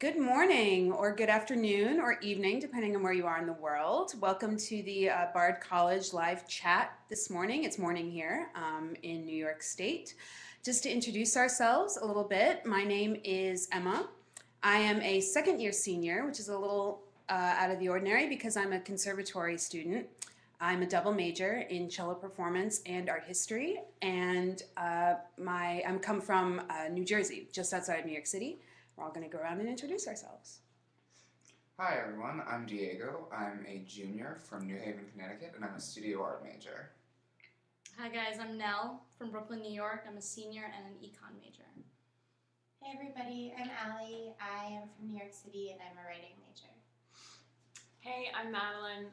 Good morning, or good afternoon, or evening, depending on where you are in the world. Welcome to the Bard College live chat this morning. It's morning here in New York State. Just to introduce ourselves a little bit, my name is Emma. I am a second year senior, which is a little out of the ordinary because I'm a conservatory student. I'm a double major in cello performance and art history, and I'm come from New Jersey, just outside of New York City. We're all going to go around and introduce ourselves. Hi everyone, I'm Diego. I'm a junior from New Haven, Connecticut, and I'm a studio art major. Hi guys, I'm Nell from Brooklyn, New York. I'm a senior and an econ major. Hey everybody, I'm Allie. I am from New York City and I'm a writing major. Hey, I'm Madeline.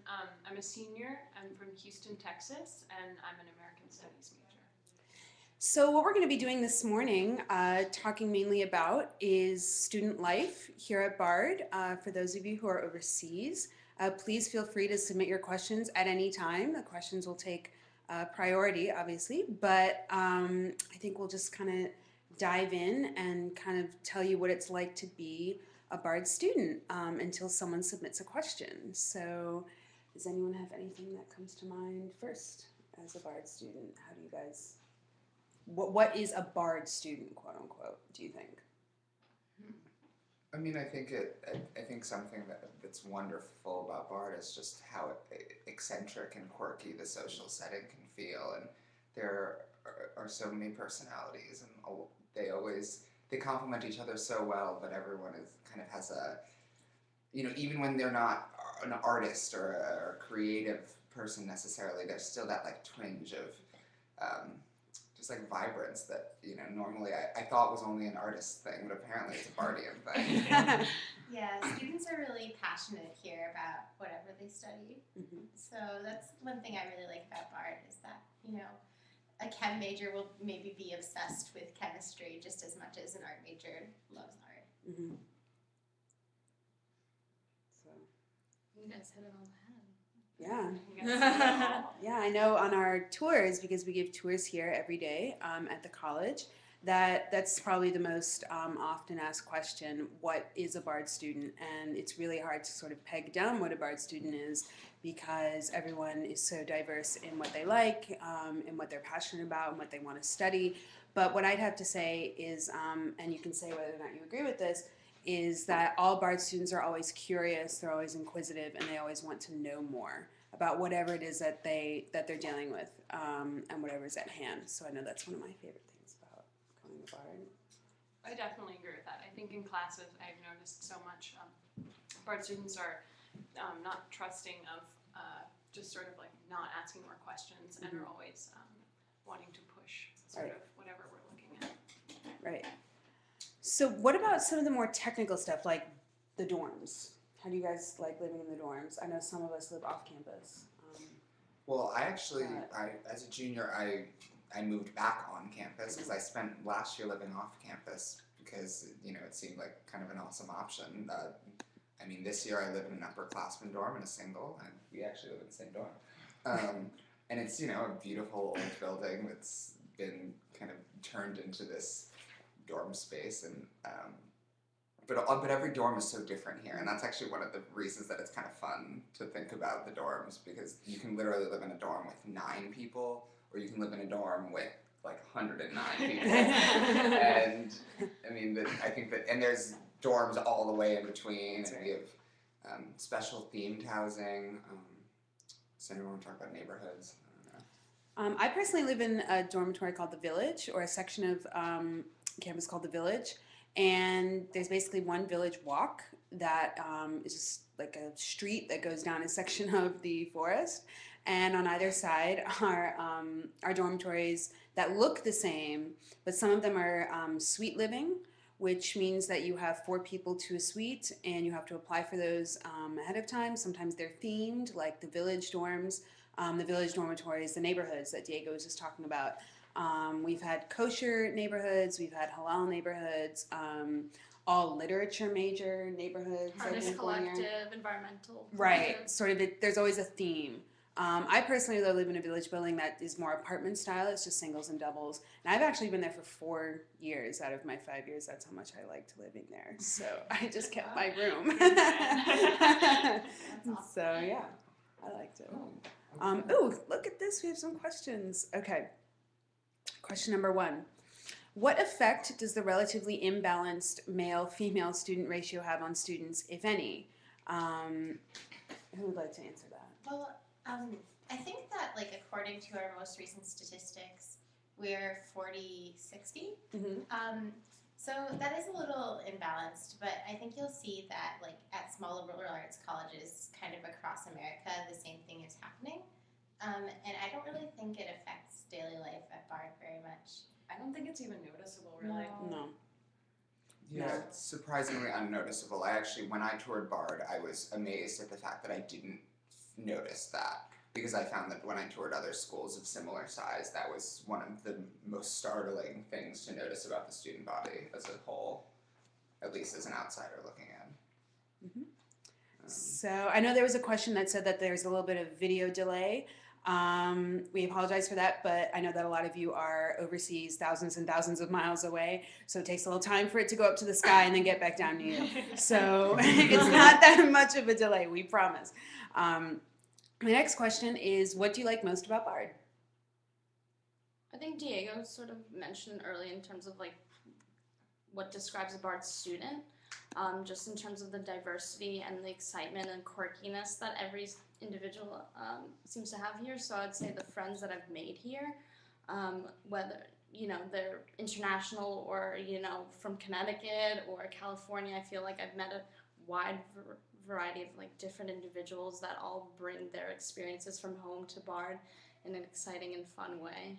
I'm a senior. I'm from Houston, Texas, and I'm an American Studies major. So what we're going to be doing this morning, talking mainly about, is student life here at Bard. For those of you who are overseas, please feel free to submit your questions at any time. The questions will take priority, obviously, but I think we'll just kind of dive in and kind of tell you what it's like to be a Bard student until someone submits a question. So does anyone have anything that comes to mind first as a Bard student? How do you guys... What is a Bard student, quote unquote, do you think? I mean, I think something that's wonderful about Bard is just how eccentric and quirky the social setting can feel, and there are so many personalities, and they complement each other so well, but everyone kind of has a, even when they're not an artist or a creative person necessarily, there's still that like twinge of just like vibrance that normally I thought was only an artist thing, but apparently it's a Bardian thing. Yeah, students are really passionate here about whatever they study. Mm-hmm. So that's one thing I really like about Bard is that, a chem major will maybe be obsessed with chemistry just as much as an art major loves art. Mm-hmm. So you guys hit it on the head. Yeah. Yeah, I know on our tours, because we give tours here every day at the college, that's probably the most often asked question, what is a Bard student? And it's really hard to sort of peg down what a Bard student is because everyone is so diverse in what they like, and what they're passionate about and what they want to study. But what I'd have to say is, and you can say whether or not you agree with this, is that all Bard students are always curious, they're always inquisitive, and they always want to know more about whatever it is that they're dealing with, and whatever is at hand. So I know that's one of my favorite things about becoming a Bard. I definitely agree with that. I think in classes I've noticed so much Bard students are not trusting of just sort of like not asking more questions, and are always wanting to push sort of whatever we're looking at. Right. So what about some of the more technical stuff, like the dorms? How do you guys like living in the dorms? I know some of us live off campus. Well, as a junior, I moved back on campus because I spent last year living off campus because, it seemed like kind of an awesome option. This year I live in an upperclassman dorm in a single, and we actually live in the same dorm. And it's, a beautiful old building that's been kind of turned into this dorm space, and but every dorm is so different here, and that's actually one of the reasons that it's kind of fun to think about the dorms, because you can literally live in a dorm with 9 people, or you can live in a dorm with like 109 people. And I think that, and there's dorms all the way in between, and we have special themed housing. Does anyone want to talk about neighborhoods? I personally live in a dormitory called the Village, or a section of campus called the Village, and there's basically one village walk that is just like a street that goes down a section of the forest, and on either side are dormitories that look the same, but some of them are suite living, which means that you have 4 people to a suite, and you have to apply for those ahead of time. Sometimes they're themed, like the Village dorms, the Village dormitories, the neighborhoods that Diego was just talking about. We've had kosher neighborhoods, we've had halal neighborhoods, all literature major neighborhoods. Artist collective, environmental. Right, sort of, there's always a theme. I personally though live in a village building that is more apartment style. It's just singles and doubles. And I've actually been there for 4 years out of my 5 years. That's how much I liked living there. So I just kept my room. So yeah, I liked it. Ooh, look at this. We have some questions. Okay. Question number 1. What effect does the relatively imbalanced male-female student ratio have on students, if any? Who would like to answer that? Well, I think that, like, according to our most recent statistics, we're 40-60. So that is a little imbalanced, but I think you'll see that, like, at smaller liberal arts colleges kind of across America, the same thing is happening. And I don't really think it affects daily life at Bard very much. I don't think it's even noticeable, really. No. Yeah, it's surprisingly unnoticeable. I actually, when I toured Bard, I was amazed at the fact that I didn't notice that. Because I found that when I toured other schools of similar size, that was one of the most startling things to notice about the student body as a whole, at least as an outsider looking in. So I know there was a question that said that there's a little bit of video delay. We apologize for that, but I know that a lot of you are overseas, thousands and thousands of miles away, so it takes a little time for it to go up to the sky and then get back down to you. So it's not that much of a delay, we promise. My next question is, what do you like most about Bard? I think Diego sort of mentioned earlier in terms of like what describes a Bard student, just in terms of the diversity and the excitement and quirkiness that every individual seems to have here. So I'd say the friends that I've made here, whether they're international or from Connecticut or California, I feel like I've met a wide variety of like different individuals that all bring their experiences from home to Bard in an exciting and fun way.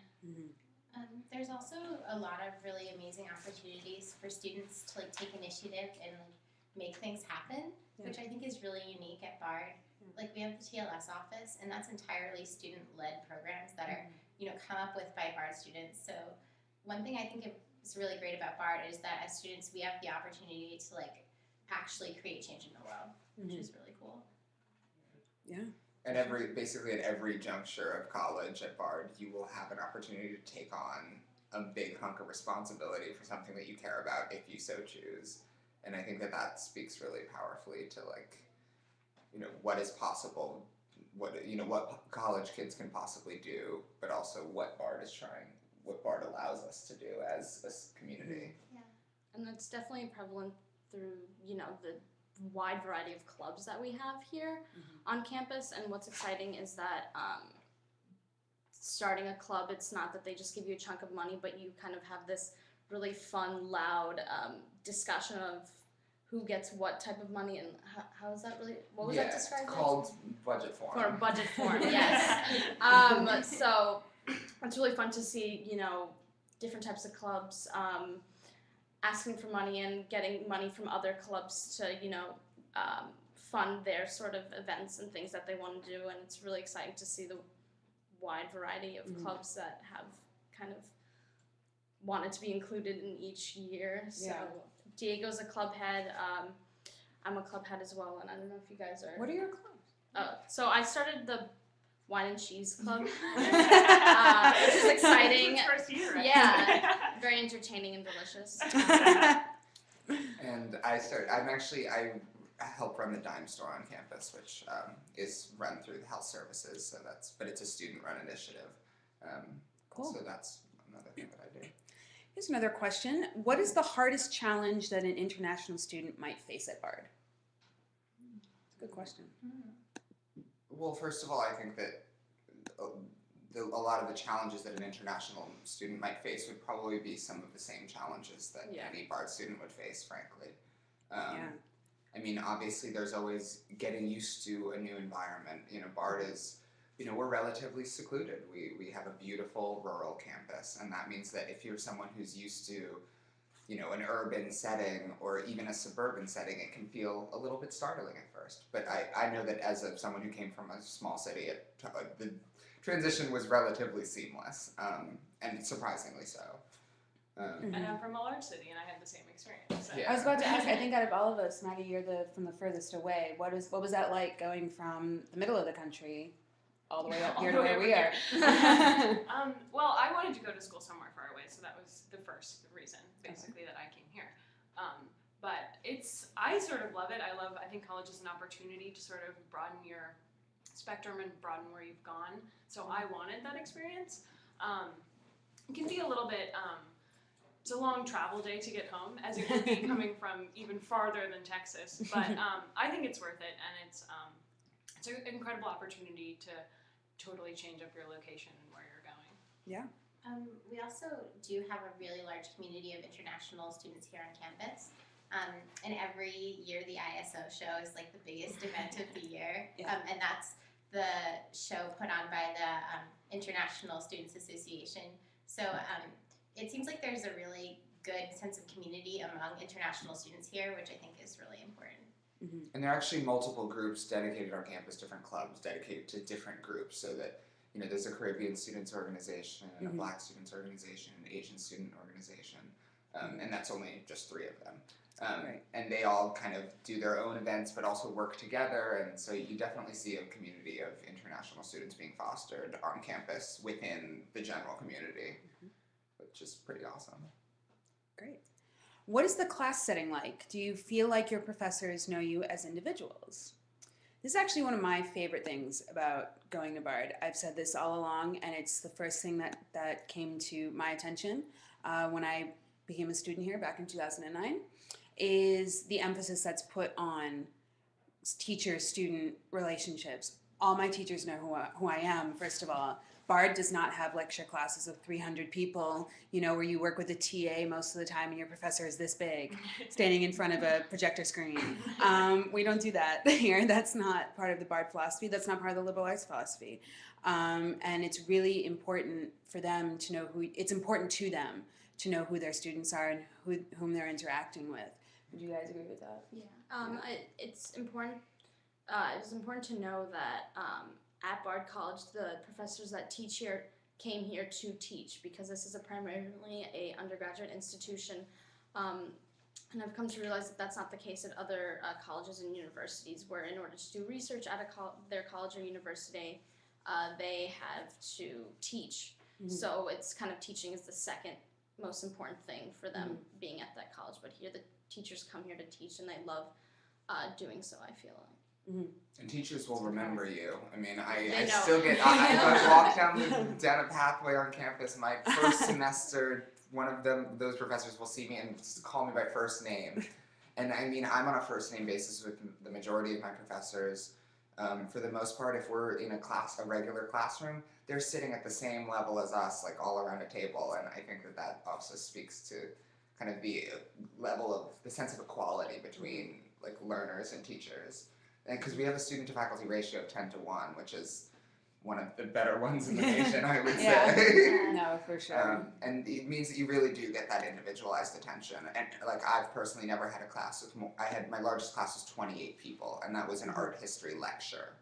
There's also a lot of really amazing opportunities for students to like take initiative and like make things happen, which I think is really unique at Bard. Like we have the TLS office, and that's entirely student-led programs that are come up with by Bard students. So one thing I think is really great about Bard is that as students we have the opportunity to like actually create change in the world, which is really cool. Yeah. And basically at every juncture of college at Bard, you will have an opportunity to take on a big hunk of responsibility for something that you care about if you so choose. And I think that speaks really powerfully to like, what is possible, what college kids can possibly do, but also what Bard allows us to do as a community. Yeah. And that's definitely prevalent through, the wide variety of clubs that we have here on campus. And what's exciting is that starting a club, it's not that they just give you a chunk of money, but you kind of have this really fun, loud discussion of who gets what type of money and how is that really, what was that described? It's called budget form. For budget form, yes. So it's really fun to see, different types of clubs asking for money and getting money from other clubs to, fund their sort of events and things that they want to do. And it's really exciting to see the wide variety of clubs that have kind of wanted to be included in each year. So Diego's a club head. I'm a club head as well, and I don't know if you guys are. What are your clubs? So I started the Wine and Cheese Club, which is exciting. It's first year, right? Yeah, very entertaining and delicious. And I help run the dime store on campus, which is run through the health services. So but it's a student-run initiative. Cool. So that's another thing that I do. Here's another question. What is the hardest challenge that an international student might face at Bard? It's a good question. Well, first of all, I think that a lot of the challenges that an international student might face would probably be some of the same challenges that any Bard student would face, frankly. I mean, obviously, there's always getting used to a new environment. Bard is, we're relatively secluded. We have a beautiful rural campus, and that means that if you're someone who's used to, an urban setting or even a suburban setting, it can feel a little bit startling at first. But I know that as someone who came from a small city, the transition was relatively seamless, and surprisingly so. And I'm from a large city, and I had the same experience. So. I was about to ask, I think out of all of us, Maggie, you're from the furthest away. What was that like going from the middle of the country all the way up All here the to way where we over are. Well, I wanted to go to school somewhere far away, so that was the first reason, basically, that I came here. But I sort of love it. I think college is an opportunity to sort of broaden your spectrum and broaden where you've gone. So I wanted that experience. It can be a little bit, it's a long travel day to get home, as it would be coming from even farther than Texas. But I think it's worth it, and it's an incredible opportunity to totally change up your location and where you're going. Yeah. We also do have a really large community of international students here on campus. And every year the ISO show is like the biggest event of the year. Yeah. And that's the show put on by the International Students Association. So it seems like there's a really good sense of community among international students here, which I think is really important. Mm-hmm. And there are actually multiple groups dedicated on campus, different clubs dedicated to different groups, so that there's a Caribbean students organization, a Black students organization, an Asian student organization, and that's only just 3 of them. Right. And they all kind of do their own events, but also work together, and so you definitely see a community of international students being fostered on campus within the general community, which is pretty awesome. Great. What is the class setting like? Do you feel like your professors know you as individuals? This is actually one of my favorite things about going to Bard. I've said this all along, and it's the first thing that came to my attention when I became a student here back in 2009, is the emphasis that's put on teacher-student relationships. All my teachers know who I am, first of all. Bard does not have lecture classes of 300 people, where you work with a TA most of the time and your professor is this big, standing in front of a projector screen. We don't do that here. That's not part of the Bard philosophy. That's not part of the liberal arts philosophy. And it's really important for them to know it's important to them to know who their students are and whom they're interacting with. Would you guys agree with that? Yeah. It's important. It's important to know that at Bard College, the professors that teach here came here to teach, because this is primarily a undergraduate institution. And I've come to realize that that's not the case at other colleges and universities, where in order to do research at their college or university, they have to teach. Mm-hmm. So it's kind of teaching is the second most important thing for them being at that college. But here the teachers come here to teach, and they love doing so, I feel like. Mm-hmm. And teachers will remember you. I mean, I know. still get, I walk down a pathway on campus, my first semester, one of those professors will see me and call me by first name. And I mean, I'm on a first name basis with the majority of my professors. For the most part, if we're in a regular classroom, they're sitting at the same level as us, like all around a table. And I think that also speaks to kind of the level of, the sense of equality between like learners and teachers. And because we have a student to faculty ratio of 10-1, which is one of the better ones in the nation, I would say. No, for sure. And it means that you really do get that individualized attention. And like, I've personally never had a class with more, my largest class was 28 people, and that was an art history lecture.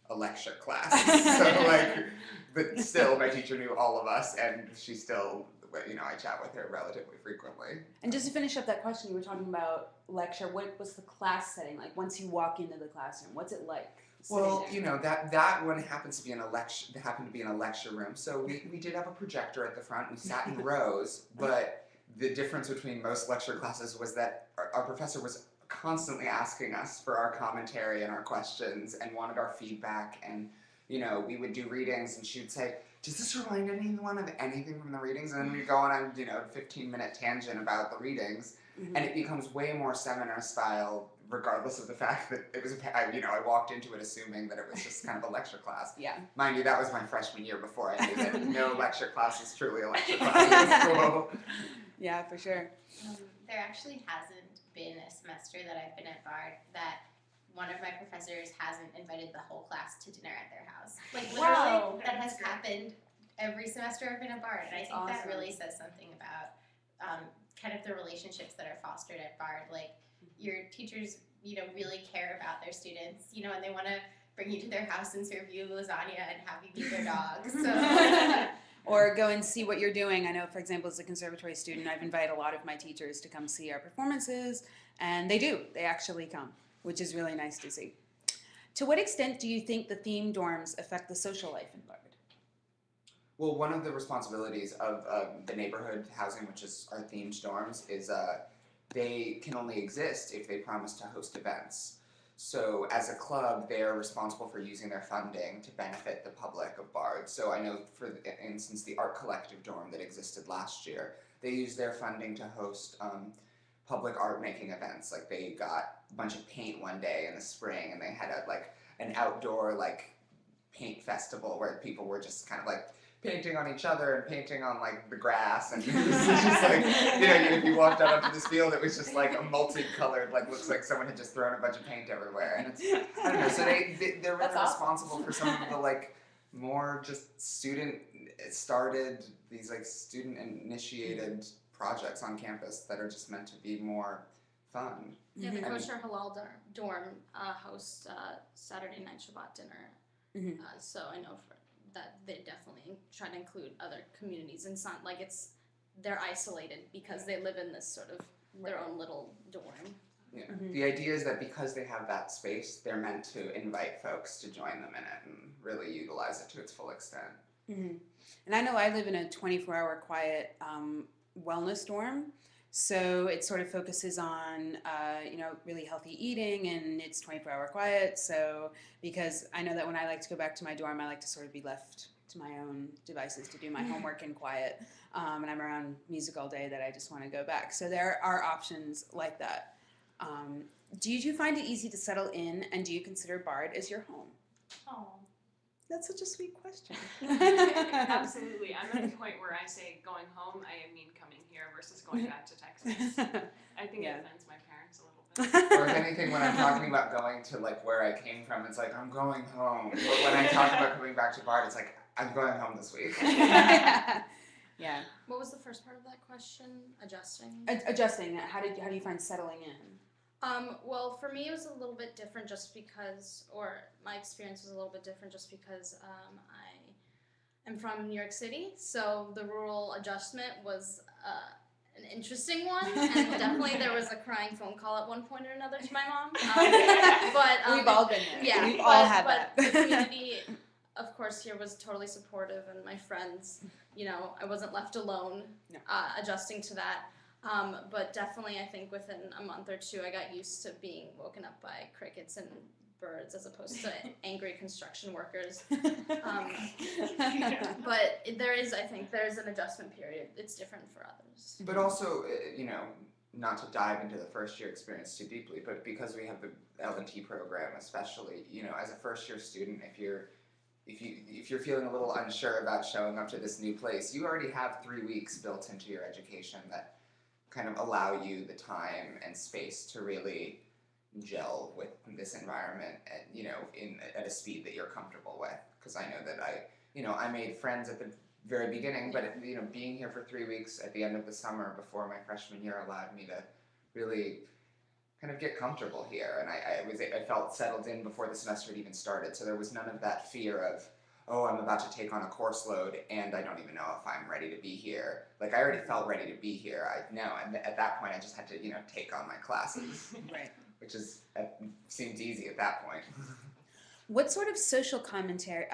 A lecture class. So like, but still my teacher knew all of us, and she still, I chat with her relatively frequently. And just to finish up that question, you were talking about lecture. What was the class setting like once you walk into the classroom? What's it like? Well, that one happens to be in a lecture. Happened to be in a lecture room. So we did have a projector at the front. We sat in rows, but the difference between most lecture classes was that our professor was constantly asking us for our commentary and our questions and wanted our feedback. And we would do readings, and she would say, "Does this remind anyone of anything from the readings?" And then we'd go on a 15-minute tangent about the readings, and it becomes way more seminar style, regardless of the fact that it was I walked into it assuming that it was just kind of a lecture class. Yeah. Mind you, that was my freshman year before I knew that no lecture class is truly a lecture class in school. Yeah, for sure. There actually hasn't been a semester that I've been at Bard that one of my professors hasn't invited the whole class to dinner at their house. Like, literally, that has happened every semester I've been at Bard. And I think that really says something about kind of the relationships that are fostered at Bard. Like, your teachers, really care about their students, and they want to bring you to their house and serve you lasagna and have you meet their dogs. So. Or go and see what you're doing. I know, for example, as a conservatory student, I've invited a lot of my teachers to come see our performances, and they do. They actually come, which is really nice to see. To what extent do you think the theme dorms affect the social life in Bard? Well, one of the responsibilities of the neighborhood housing, which is our themed dorms, is they can only exist if they promise to host events. So as a club, they are responsible for using their funding to benefit the public of Bard. So I know, for instance, the Art Collective dorm that existed last year, they used their funding to host public art making events. Like, they got a bunch of paint one day in the spring, and they had an outdoor paint festival where people were just kind of painting on each other and painting on the grass, and it was just if you walked out onto this field, it was just a multicolored, looks like someone had just thrown a bunch of paint everywhere, and it's, I don't know, so they're really responsible for some of the more just student started, these student initiated projects on campus that are just meant to be more fun. Yeah, the Kosher Halal dorm hosts Saturday night Shabbat dinner, so I know that they definitely try to include other communities, and it's not like they're isolated because they live in this sort of their own little dorm. Yeah. The idea is that because they have that space, they're meant to invite folks to join them in it and really utilize it to its full extent. And I know I live in a 24-hour quiet wellness dorm, so it sort of focuses on really healthy eating, and it's 24-hour quiet. So because I know that when I like to go back to my dorm, I like to sort of be left to my own devices to do my homework in quiet, and I'm around music all day that I just want to go back. So there are options like that. Do you find it easy to settle in, and do you consider Bard as your home? Oh. That's such a sweet question. Absolutely. I'm at the point where I say going home, I mean coming here versus going back to Texas. I think it offends my parents a little bit. Or if anything, when I'm talking about going to where I came from, it's I'm going home. But when I talk about coming back to Bard, it's I'm going home this week. Yeah. What was the first part of that question? Adjusting? Adjusting. How do you find settling in? Well, for me, it was a little bit different just because, or my experience was a little bit different just because I am from New York City, so the rural adjustment was an interesting one, and definitely there was a crying phone call at one point or another to my mom. But we've all been there. Yeah, we've all had but that. The community, of course, here was totally supportive, and my friends, I wasn't left alone adjusting to that. But definitely, I think within a month or two, I got used to being woken up by crickets and birds as opposed to angry construction workers. But I think there's an adjustment period. It's different for others. But also, not to dive into the first year experience too deeply, but because we have the L&T program, especially, as a first year student, if you're feeling a little unsure about showing up to this new place, you already have 3 weeks built into your education that kind of allow you the time and space to really gel with this environment at a speed that you're comfortable with. Because I know that I made friends at the very beginning, but being here for 3 weeks at the end of the summer before my freshman year allowed me to really kind of get comfortable here, and I felt settled in before the semester had even started. So there was none of that fear of, oh, I'm about to take on a course load and I don't even know if I'm ready to be here. I already felt ready to be here. And at that point I just had to, take on my classes. Right. Which seems easy at that point. What sort of social commentary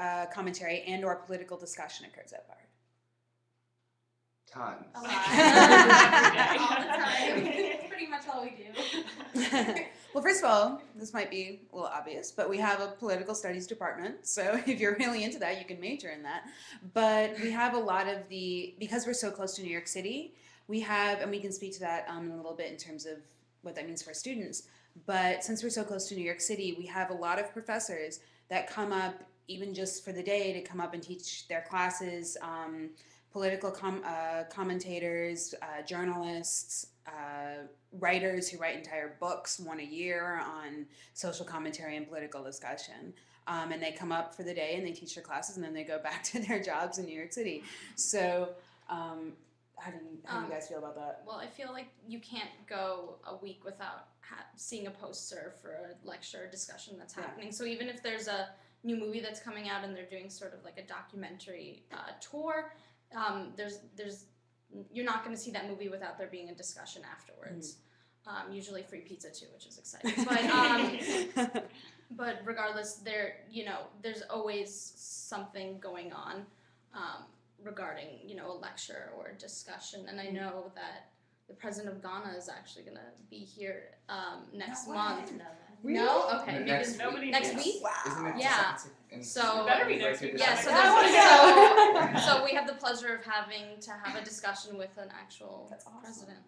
and or political discussion occurs at Bard? Tons. A lot. All the time. It's pretty much all we do. Well, first of all, this might be a little obvious, but we have a political studies department, so if you're really into that, you can major in that. But we have a lot of because we're so close to New York City, and we can speak to that in a little bit in terms of what that means for students, but since we're so close to New York City, we have a lot of professors that come up, even just for the day, to come up and teach their classes, political commentators, journalists, writers who write entire books, one a year, on social commentary and political discussion. And they come up for the day and they teach their classes and then they go back to their jobs in New York City. So how do you guys feel about that? Well, I feel like you can't go a week without seeing a poster for a lecture or discussion that's happening. So even if there's a new movie that's coming out and they're doing sort of like a documentary tour, you're not going to see that movie without there being a discussion afterwards. Usually free pizza too, which is exciting. But regardless, there's always something going on regarding, a lecture or a discussion. And I know that the president of Ghana is actually going to be here next month. Really? No? Okay. Maybe Next next week? Wow. Isn't it Yeah. December? So Better be next week. yeah, so I wanna so we have the pleasure of having to have a discussion with an actual That's awesome. president.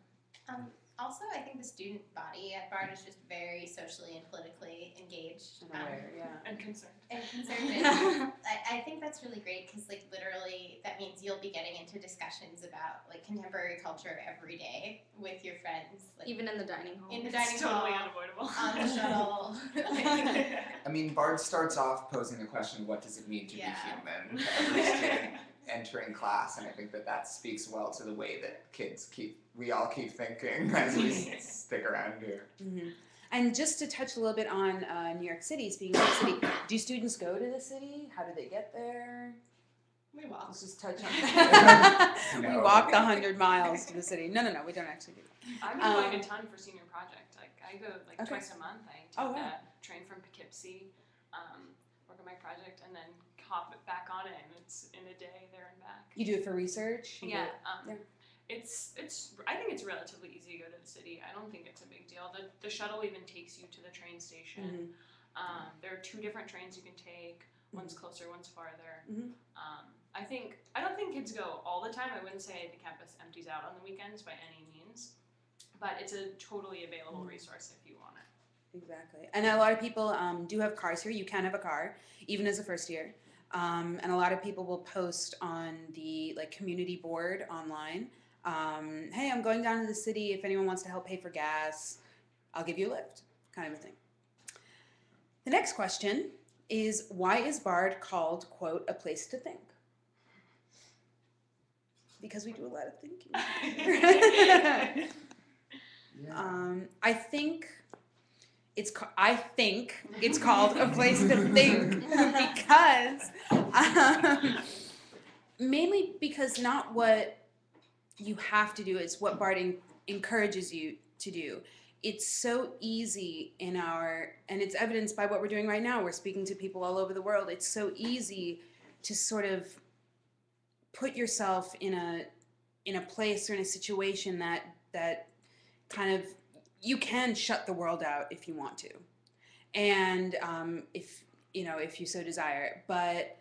Also, I think the student body at Bard is just very socially and politically engaged. I'm aware, yeah. And concerned. And conservative. I think that's really great because, like, literally, that means you'll be getting into discussions about, like, contemporary culture every day with your friends. Like, Even in the dining hall. in the It's dining totally hall, unavoidable. on the shuttle. I mean, Bard starts off posing the question, what does it mean to Yeah. be human? To every student entering class, and I think that speaks well to the way that we all keep thinking as we stick around here. Mm-hmm. And just to touch a little bit on New York City, speaking of the city, do students go to the city? How do they get there? We walk. Let's just touch on that. We No. walked 100 miles to the city. No, we don't actually do that. I've been going a ton for senior project. Like I go like Okay. twice a month. I take Oh, wow. a train from Poughkeepsie, work on my project, and then hop back on it, and it's in a day there and back. You do it for research? You do Yeah, it- yeah. It's. I think it's relatively easy to go to the city. I don't think it's a big deal. The shuttle even takes you to the train station. Mhm. There are 2 different trains you can take. One's closer, one's farther. Mhm. I don't think kids go all the time. I wouldn't say the campus empties out on the weekends by any means, but it's a totally available resource if you want it. Exactly. And a lot of people do have cars here. You can have a car, even as a first year. And a lot of people will post on the community board online, hey, I'm going down to the city. If anyone wants to help pay for gas, I'll give you a lift, kind of a thing. The next question is, why is Bard called, quote, a place to think? Because we do a lot of thinking. I think it's called a place to think because mainly because not what you have to do, it's what Bard encourages you to do. It's so easy and it's evidenced by what we're doing right now. We're speaking to people all over the world. It's so easy to sort of put yourself in a place or in a situation that kind of, you can shut the world out if you want to, and if you so desire. But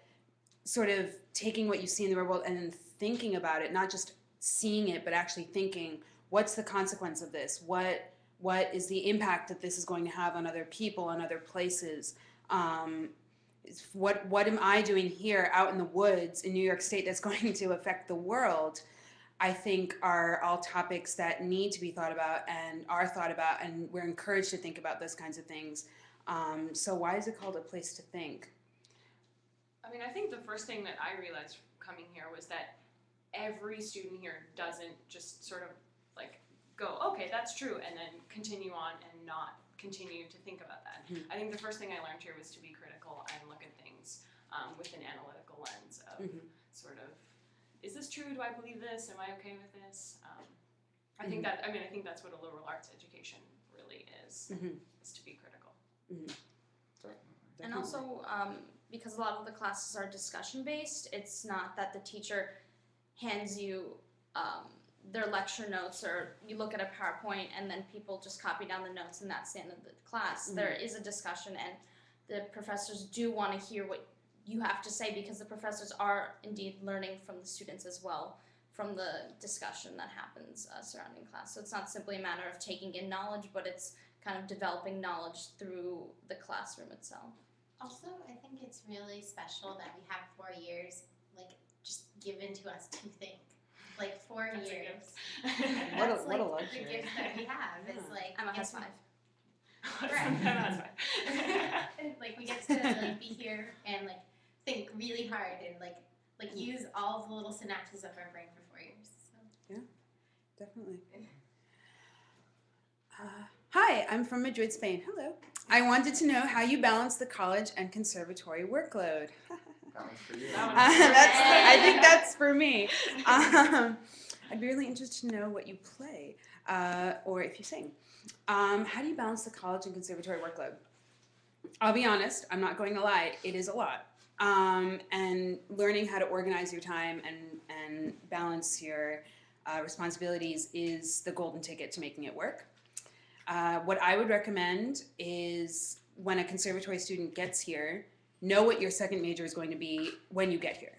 sort of taking what you see in the real world and then thinking about it, not just seeing it, but actually thinking, what's the consequence of this? What is the impact that this is going to have on other people, on other places? What am I doing here out in the woods in New York State that's going to affect the world? I think are all topics that need to be thought about and are thought about, and we're encouraged to think about those kinds of things. So why is it called a place to think? I mean, I think the first thing that I realized coming here was that every student here doesn't just sort of like go, okay, that's true, and then continue on and not continue to think about that. Mm-hmm. I think the first thing I learned here was to be critical and look at things with an analytical lens of sort of, is this true? Do I believe this? Am I okay with this? I think that's what a liberal arts education really is to be critical. And also, because a lot of the classes are discussion based, it's not that the teacher hands you their lecture notes, or you look at a PowerPoint and then people just copy down the notes and that's the end of the class. There is a discussion, and the professors do want to hear what you have to say, because the professors are indeed learning from the students as well, from the discussion that happens surrounding class. So it's not simply a matter of taking in knowledge, but it's kind of developing knowledge through the classroom itself. Also, I think it's really special that we have 4 years, like, just given to us to think. Like, 4 That's a years. gift. What a That's, like, luxury. the gift that we have. Is like, I'm a we high get to- five. That's fine. and, like, we get to like be here and like think really hard and like use all the little synapses of our brain for 4 years. So. Definitely. Hi, I'm from Madrid, Spain. Hello. I wanted to know how you balance the college and conservatory workload. That one's for you. I think that's for me. I'd be really interested to know what you play. or if you sing. How do you balance the college and conservatory workload? I'll be honest, I'm not going to lie, it is a lot. And learning how to organize your time and balance your responsibilities is the golden ticket to making it work. What I would recommend is when a conservatory student gets here, know what your second major is going to be when you get here.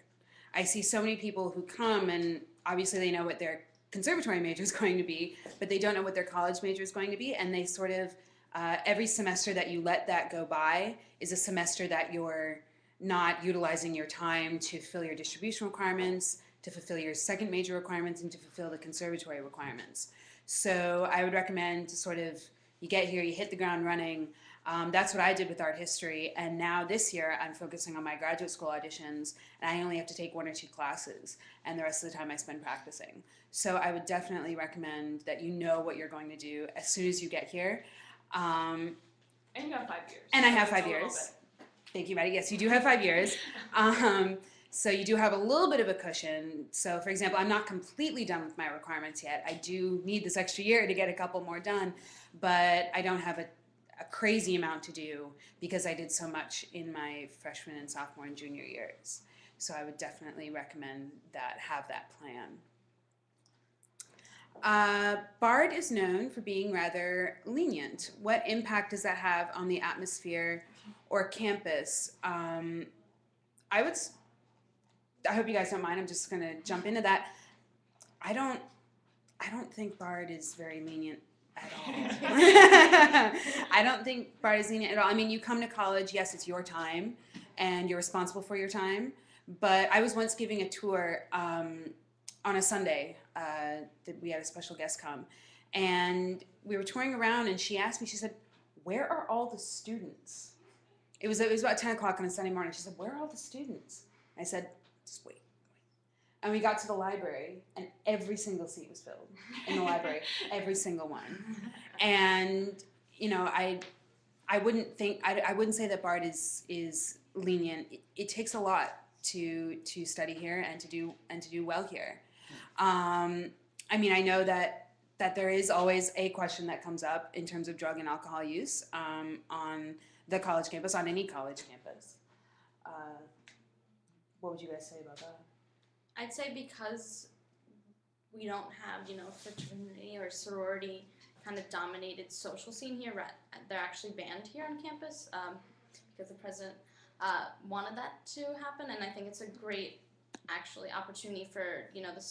I see so many people who come and obviously they know what their conservatory major is going to be, but they don't know what their college major is going to be, and they sort of, every semester that you let that go by is a semester that you're not utilizing your time to fill your distribution requirements, to fulfill your second major requirements, and to fulfill the conservatory requirements. So I would recommend to sort of, you get here, you hit the ground running. That's what I did with art history, and now this year I'm focusing on my graduate school auditions, and I only have to take 1 or 2 classes, and the rest of the time I spend practicing. So I would definitely recommend that you know what you're going to do as soon as you get here. And you have 5 years. And I have so 5 years. Thank you, Maddie. Yes, you do have 5 years. So you do have a little bit of a cushion. So for example, I'm not completely done with my requirements yet. I do need this extra year to get a couple more done, but I don't have a crazy amount to do because I did so much in my freshman and sophomore and junior years. So I would definitely recommend that, have that plan. Bard is known for being rather lenient. What impact does that have on the atmosphere or campus? I hope you guys don't mind. I'm just going to jump into that. I don't think Bard is very lenient at all. I don't think Bard is lenient at all. I mean, you come to college, yes, it's your time, and you're responsible for your time. But I was once giving a tour on a Sunday that we had a special guest come, and we were touring around, and she asked me, she said, "Where are all the students?" It was about 10 o'clock on a Sunday morning. She said, "Where are all the students?" I said, "Just wait." And we got to the library, and every single seat was filled in the library, every single one. And you know, I wouldn't say that Bard is lenient. It takes a lot to study here and to do well here. I mean, I know that there is always a question that comes up in terms of drug and alcohol use on the college campus, on any college campus. What would you guys say about that? I'd say because we don't have, fraternity or sorority kind of dominated social scene here, they're actually banned here on campus because the president wanted that to happen, and I think it's a great, actually, opportunity for, the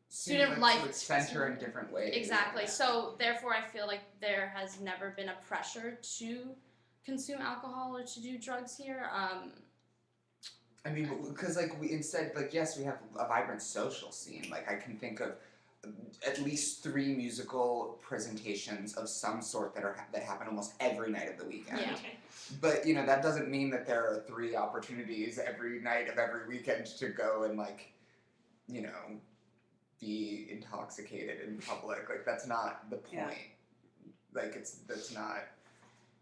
student life to center in different ways. Exactly. So therefore, I feel like there has never been a pressure to consume alcohol or to do drugs here. I mean, because yes, we have a vibrant social scene. Like I can think of at least 3 musical presentations of some sort that happen almost every night of the weekend. Yeah. But that doesn't mean that there are 3 opportunities every night of every weekend to go and be intoxicated in public. Like that's not the point. Yeah. Like that's not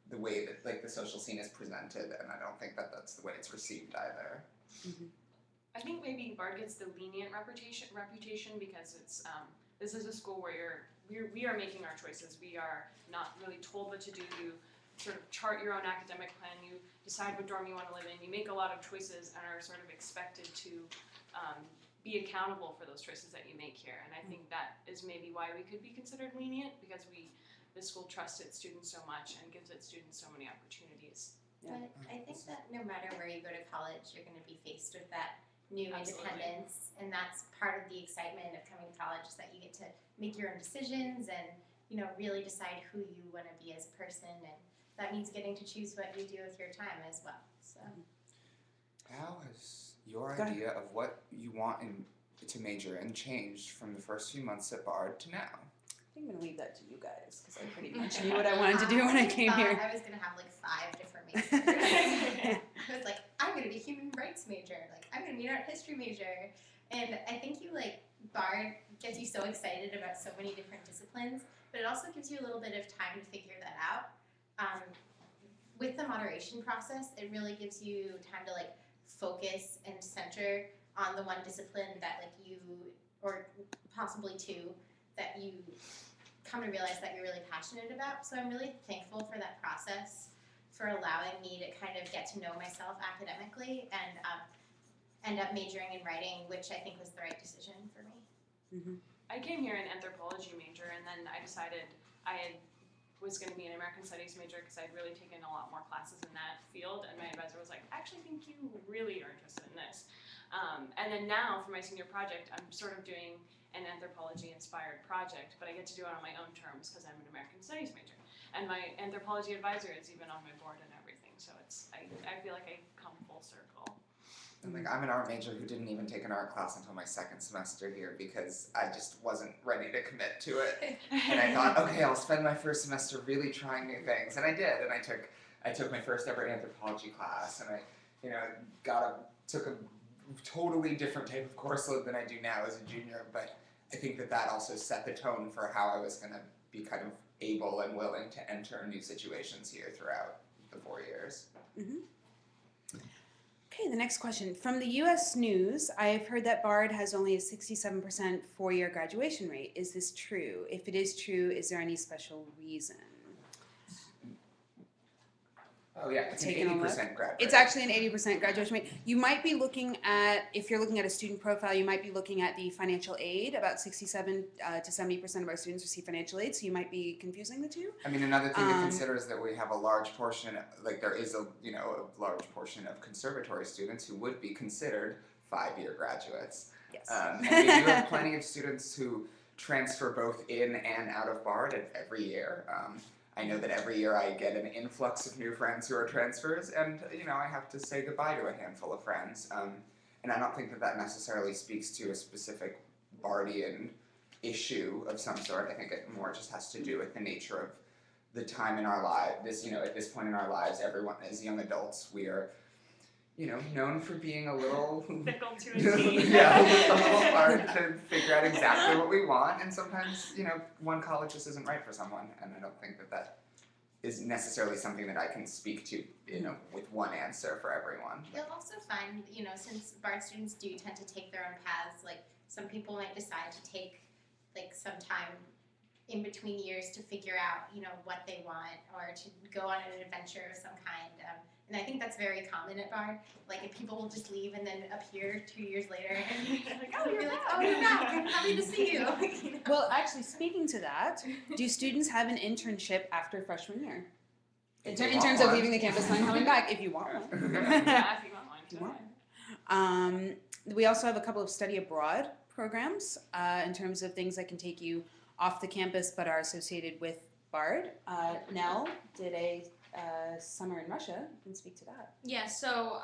the way that the social scene is presented, and I don't think that that's the way it's received either. Mm-hmm. I think maybe Bard gets the lenient reputation because it's this is a school where we are making our choices. We are not really told what to do. You sort of chart your own academic plan. You decide what dorm you want to live in. You make a lot of choices and are sort of expected to be accountable for those choices that you make here. And I think that is maybe why we could be considered lenient, because the school trusts its students so much and gives its students so many opportunities. Yeah. But I think that no matter where you go to college, you're going to be faced with that new independence, and that's part of the excitement of coming to college, is that you get to make your own decisions and really decide who you want to be as a person, and that means getting to choose what you do with your time as well. So, how has your idea of what you want to major in changed from the first few months at Bard to now? I'm going to leave that to you guys, because I pretty much knew what I wanted to do when I came here. I was going to have 5 different majors. I was like, I'm going to be human rights major. I'm going to be an art history major. And I think Bard gets you so excited about so many different disciplines, but it also gives you a little bit of time to figure that out. With the moderation process, it really gives you time to focus and center on the one discipline that or possibly two, that you come to realize that you're really passionate about. So I'm really thankful for that process, for allowing me to kind of get to know myself academically and end up majoring in writing, which I think was the right decision for me. Mm-hmm. I came here an anthropology major, and then I decided was going to be an American Studies major because I'd really taken a lot more classes in that field, and my advisor was like, I actually think you really are interested in this. And then now for my senior project, I'm sort of doing an anthropology-inspired project, but I get to do it on my own terms because I'm an American Studies major. And my anthropology advisor is even on my board and everything, so I feel like I've come full circle. And like, I'm an art major who didn't even take an art class until my second semester here because I just wasn't ready to commit to it. And I thought, okay, I'll spend my first semester really trying new things, and I did. And I took my first ever anthropology class, and I took a totally different type of course load than I do now as a junior. But I think that also set the tone for how I was going to be kind of able and willing to enter new situations here throughout the 4 years. Mm-hmm. Okay, the next question. From the U.S. News, I've heard that Bard has only a 67% four-year graduation rate. Is this true? If it is true, is there any special reason? Oh yeah, it's an 80% graduation. It's actually an 80% graduation rate. You might be looking at, if you're looking at a student profile, you might be looking at the financial aid. About 67 to 70% of our students receive financial aid, so you might be confusing the two. I mean, another thing to consider is that we have a large portion, like there is a large portion of conservatory students who would be considered 5-year graduates. Yes. And we do have plenty of students who transfer both in and out of Bard every year. I know that every year I get an influx of new friends who are transfers, and I have to say goodbye to a handful of friends. And I don't think that necessarily speaks to a specific Bardian issue of some sort. I think it more just has to do with the nature of the time in our lives. At this point in our lives, everyone as young adults, we are, known for being a little fickle to a T. Yeah, a little hard to figure out exactly what we want, and sometimes, one college just isn't right for someone, and I don't think that is necessarily something that I can speak to, with one answer for everyone. You'll also find, since Bard students do tend to take their own paths, like some people might decide to take like some time in between years to figure out, what they want, or to go on an adventure of some kind. And I think that's very common at Bard. Like, if people will just leave and then appear 2 years later, and like, oh, you're back. I'm happy to see you. Well, actually, speaking to that, do students have an internship after freshman year? In terms of leaving the campus and coming back, if you want one. Yeah, if you want one. We also have a couple of study abroad programs in terms of things that can take you off the campus but are associated with Bard. Nell did a summer in Russia. You can speak to that. Yeah, so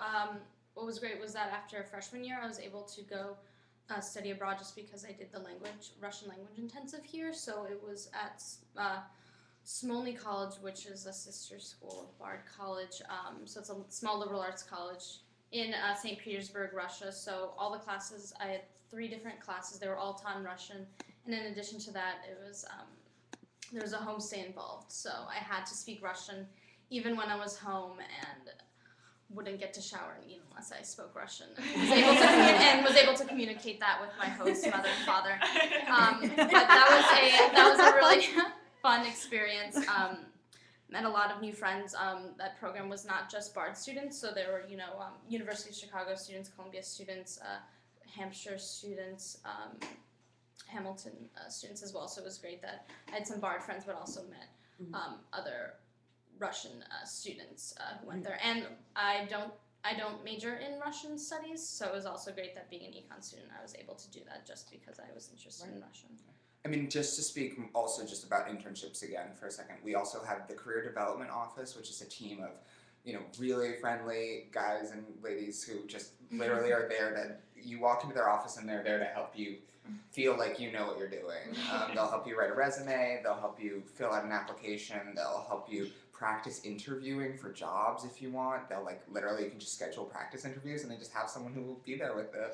what was great was that after freshman year, I was able to go study abroad just because I did the Russian language intensive here. So it was at Smolny College, which is a sister school of Bard College. So it's a small liberal arts college in St. Petersburg, Russia. So all the classes, I had 3 different classes. They were all taught in Russian. And in addition to that, it was there was a homestay involved. So I had to speak Russian even when I was home, and wouldn't get to shower and eat unless I spoke Russian. And was able to communicate that with my host, mother and father. But that was a really fun experience. Met a lot of new friends. That program was not just Bard students, so there were University of Chicago students, Columbia students, Hampshire students, Hamilton students as well. So it was great that I had some Bard friends, but also met other Russian students who went there. And I don't major in Russian studies, so it was also great that being an econ student, I was able to do that just because I was interested in Russian. I mean, just to speak also just about internships again for a second, we also have the Career Development Office, which is a team of, really friendly guys and ladies who just literally are there to, you walk into their office and they're there to help you feel like you know what you're doing. They'll help you write a resume, they'll help you fill out an application, they'll help you practice interviewing for jobs if you want. They'll literally, you can just schedule practice interviews and they just have someone who will be there with a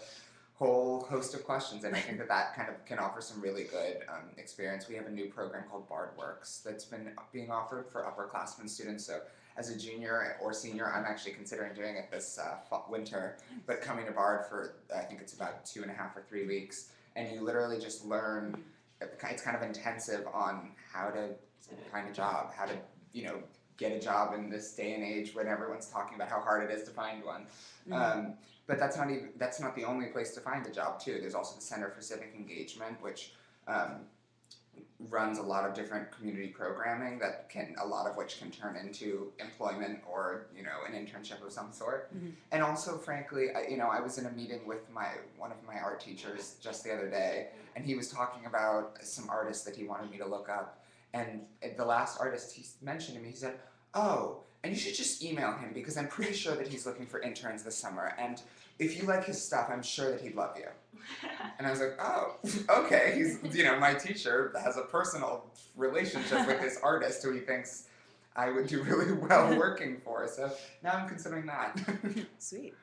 whole host of questions, and I think that kind of can offer some really good experience. We have a new program called Bard Works that's been being offered for upperclassmen students, so as a junior or senior, I'm actually considering doing it this winter, but coming to Bard for, I think it's about 2.5 or 3 weeks, and you literally just learn. It's kind of intensive on how to find a job, how to get a job in this day and age when everyone's talking about how hard it is to find one. But that's not the only place to find a job too. There's also the Center for Civic Engagement, which runs a lot of different community programming a lot of which can turn into employment or an internship of some sort. And also, frankly, I was in a meeting with one of my art teachers just the other day, and he was talking about some artists that he wanted me to look up. And the last artist he mentioned to me, he said, "Oh, and you should just email him because I'm pretty sure that he's looking for interns this summer. And if you like his stuff, I'm sure that he'd love you." And I was like, "Oh, okay." He's, my teacher has a personal relationship with this artist who he thinks I would do really well working for. So now I'm considering that. Sweet.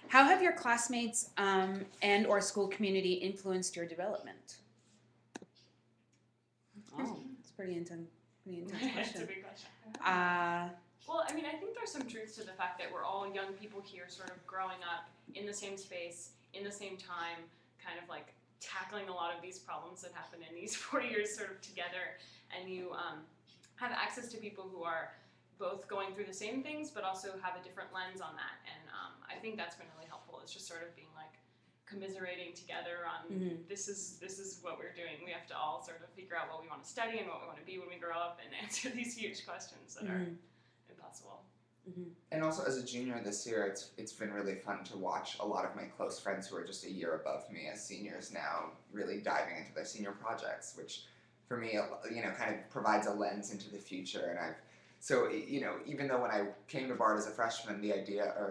How have your classmates and or school community influenced your development? Oh, it's pretty intense That's a question. big question. Well, I mean, I think there's some truth to the fact that we're all young people here sort of growing up in the same space, in the same time, kind of like tackling a lot of these problems that happen in these 4 years sort of together, and you have access to people who are both going through the same things but also have a different lens on that, and I think that's been really helpful. It's just sort of being like commiserating together on this is what we're doing. We have to all sort of figure out what we want to study and what we want to be when we grow up and answer these huge questions that are impossible. And also, as a junior this year, it's been really fun to watch a lot of my close friends who are just a year above me as seniors now really diving into their senior projects, which for me, kind of provides a lens into the future. And so even though when I came to BARD as a freshman,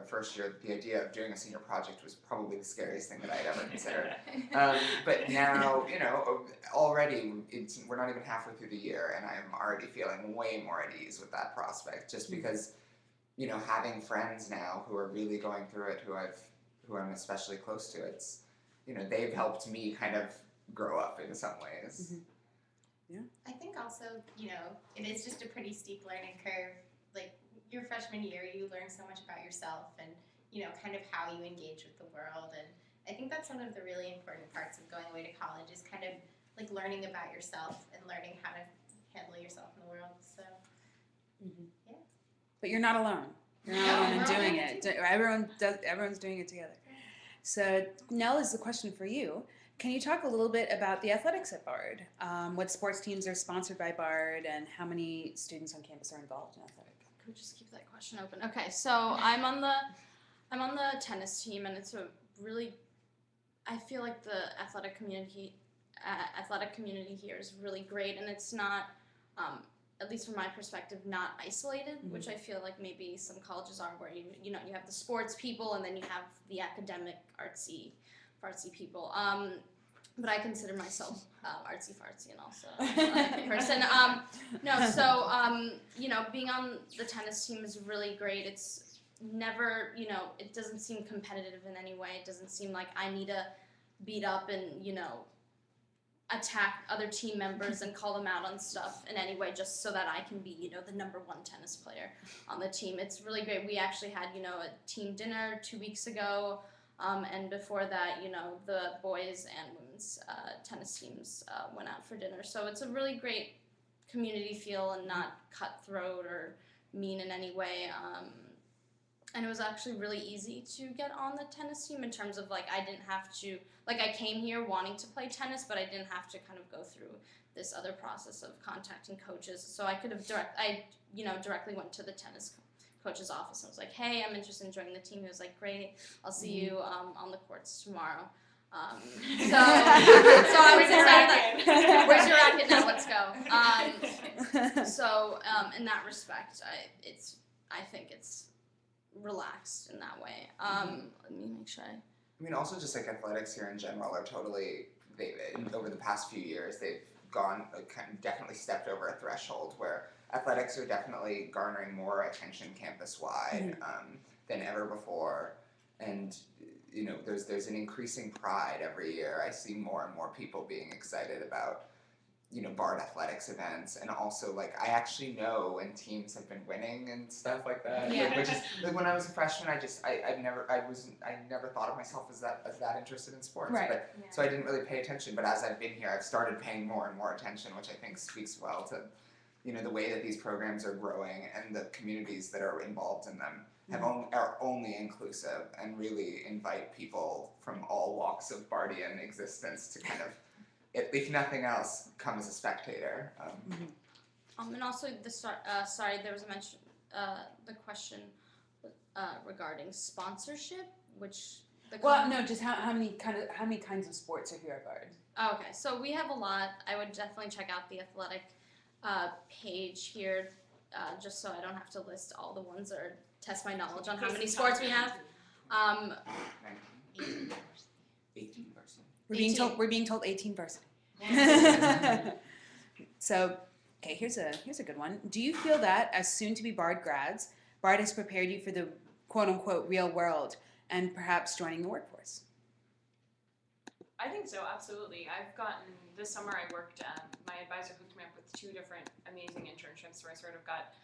first year, the idea of doing a senior project was probably the scariest thing that I'd ever considered. But now, already we're not even halfway through the year, and I'm already feeling way more at ease with that prospect, just because having friends now who are really going through it, who I'm especially close to, they've helped me kind of grow up in some ways. I think also, it is just a pretty steep learning curve. Like, your freshman year, you learn so much about yourself and, kind of how you engage with the world. And I think that's one of the really important parts of going away to college is kind of, like, learning about yourself and learning how to handle yourself in the world. So, yeah. But you're not alone. You're not alone in doing it. Everyone's doing it together. So, Nell, is the question for you. Can you talk a little bit about the athletics at BARD? What sports teams are sponsored by BARD, and how many students on campus are involved in athletics? Could we just keep that question open? Okay, so I'm on the tennis team, and it's a really, I feel like the athletic community here is really great, and it's not, at least from my perspective, not isolated, which I feel like maybe some colleges are, where you have the sports people and then you have the academic artsy people. But I consider myself artsy-fartsy and also a athletic person. Being on the tennis team is really great. It's never, it doesn't seem competitive in any way. It doesn't seem like I need to beat up and, attack other team members and call them out on stuff in any way just so that I can be, the number one tennis player on the team. It's really great. We actually had, a team dinner 2 weeks ago. And before that, the boys and women's tennis teams went out for dinner. So it's a really great community feel and not cutthroat or mean in any way. And it was actually really easy to get on the tennis team in terms of, I didn't have to, I came here wanting to play tennis, but I didn't have to kind of go through this other process of contacting coaches. So I could have directly went to the tennis coach's office and was like, "Hey, I'm interested in joining the team." He was like, "Great, I'll see you on the courts tomorrow." So I was excited. Where's your racket now? Let's go. So in that respect, I think it's relaxed in that way. Let me make sure. I mean, also just athletics here in general are over the past few years, they've definitely stepped over a threshold where athletics are definitely garnering more attention campus-wide than ever before, and there's an increasing pride every year. I see more and more people being excited about Bard athletics events, and also like I actually know when teams have been winning and stuff like that. Yeah. Which is like when I was a freshman, I never thought of myself as that interested in sports. Right. But so I didn't really pay attention. But as I've been here, I've started paying more and more attention, which I think speaks well to the way that these programs are growing and the communities that are involved in them are only inclusive and really invite people from all walks of Bardian existence to kind of, if nothing else, come as a spectator. And also sorry, there was a mention, the question regarding sponsorship, which just how many kinds of sports are here at Bard? Okay, so we have a lot. I would definitely check out the athletic page here, just so I don't have to list all the ones or test my knowledge on how many sports we have. 18 person. We're being told 18 varsity. So, okay, here's a good one. Do you feel that as soon to be Bard grads, Bard has prepared you for the quote unquote real world and perhaps joining the workforce? I think so, absolutely. This summer I worked, my advisor hooked me up with 2 different amazing internships where I sort of got